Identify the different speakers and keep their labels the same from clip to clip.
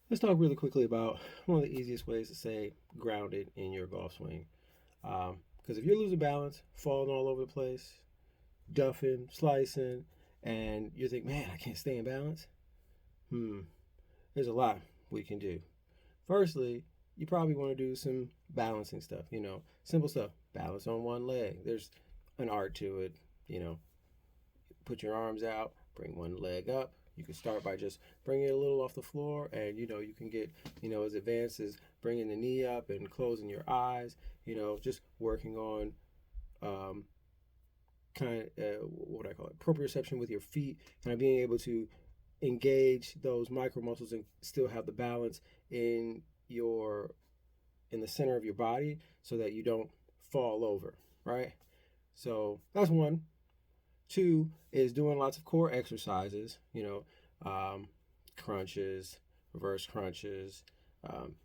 Speaker 1: Let's talk really quickly about one of the easiest ways to stay grounded in your golf swing. Because if you're losing balance, falling all over the place, duffing, slicing, and you think, man, I can't stay in balance, hmm, there's a lot we can do. Firstly, you probably want to do some balancing stuff, simple stuff. Balance on one leg. There's an art to it, you know, put your arms out, bring one leg up. You can start by just bringing it a little off the floor, and you can get as advanced as bringing the knee up and closing your eyes. Just working on um, kind of what I call it proprioception with your feet, kind of being able to engage those micro muscles and still have the balance in your in the center of your body so that you don't fall over, right? So that's one. Two is doing lots of core exercises, crunches, reverse crunches,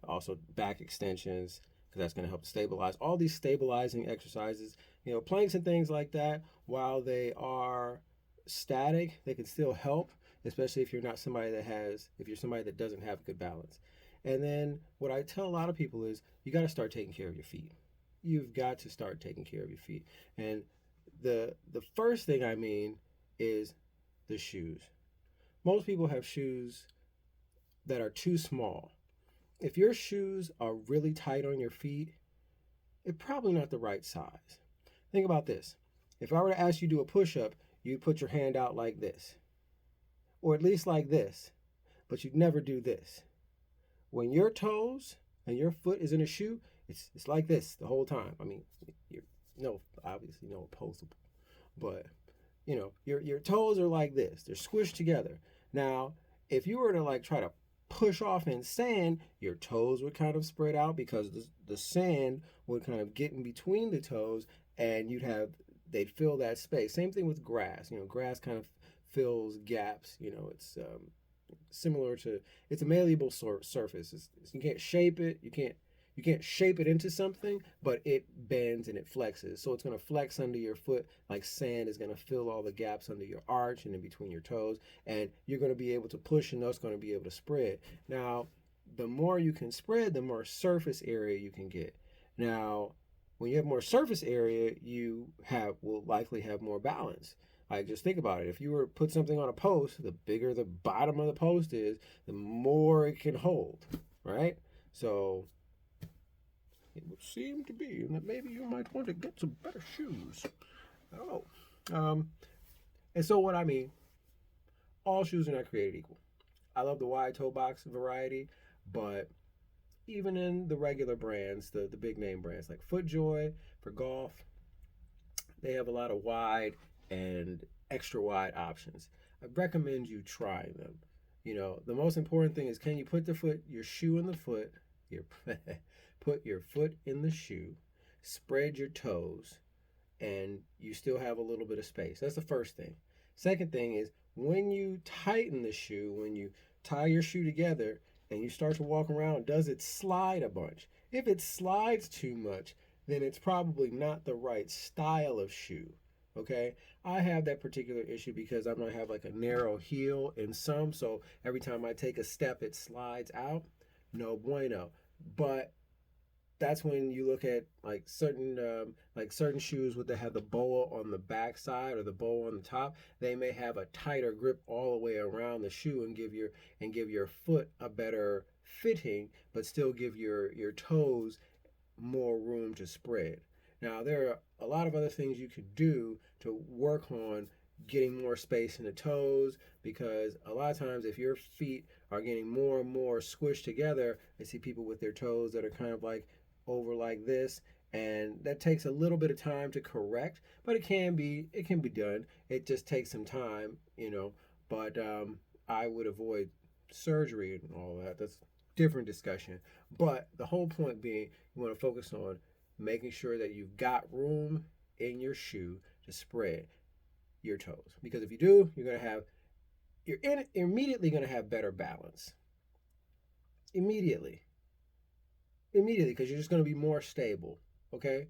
Speaker 1: also back extensions, because that's going to help stabilize. All these stabilizing exercises, planks and things like that, while they are static, they can still help, especially if you're not somebody that has, if you're somebody that doesn't have good balance. And then what I tell a lot of people is you got to start taking care of your feet. You've got to start taking care of your feet. And the first thing I mean is the shoes. Most people have shoes that are too small. If your shoes are really tight on your feet, it's probably not the right size. Think about this. If I were to ask you to do a push up, you'd put your hand out like this, or at least like this, but you'd never do this. When your toes and your foot is in a shoe, it's like this the whole time. I mean, you're no obviously no opposable, but your toes are like this. They're squished together. Now, if you were to like try to push off in sand, your toes would kind of spread out because the sand would kind of get in between the toes and they'd fill that space. Same thing with grass. Grass kind of fills gaps. It's similar to it's a malleable surface. You can't shape it. You can't shape it into something, but it bends and it flexes. So it's going to flex under your foot like sand is going to fill all the gaps under your arch and in between your toes. And you're going to be able to push and that's going to be able to spread. Now, the more you can spread, the more surface area you can get. Now, when you have more surface area, will likely have more balance. Like just think about it. If you were to put something on a post, the bigger the bottom of the post is, the more it can hold, right? So it would seem to be that maybe you might want to get some better shoes. I don't know. And so what I mean, all shoes are not created equal. I love the wide toe box variety, but even in the regular brands, the big name brands like FootJoy for golf, they have a lot of wide and extra wide options. I recommend you try them. The most important thing is, can you put your shoe in the foot, your put your foot in the shoe, spread your toes, and you still have a little bit of space. That's the first thing. Second thing is, when you tighten the shoe, when you tie your shoe together and you start to walk around, does it slide a bunch? If it slides too much, then it's probably not the right style of shoe. Okay, I have that particular issue because I might have like a narrow heel in some, so every time I take a step, it slides out. No bueno. But that's when you look at like certain shoes where they have the boa on the back side or the boa on the top. They may have a tighter grip all the way around the shoe and give your foot a better fitting, but still give your toes more room to spread. Now, there are a lot of other things you could do to work on getting more space in the toes, because a lot of times if your feet are getting more and more squished together, I see people with their toes that are kind of like over like this, and that takes a little bit of time to correct, but it can be done. It just takes some time, but I would avoid surgery and all that. That's different discussion. But the whole point being, you want to focus on making sure that you've got room in your shoe to spread your toes. Because if you do, you're immediately going to have better balance. Immediately, because you're just going to be more stable. Okay.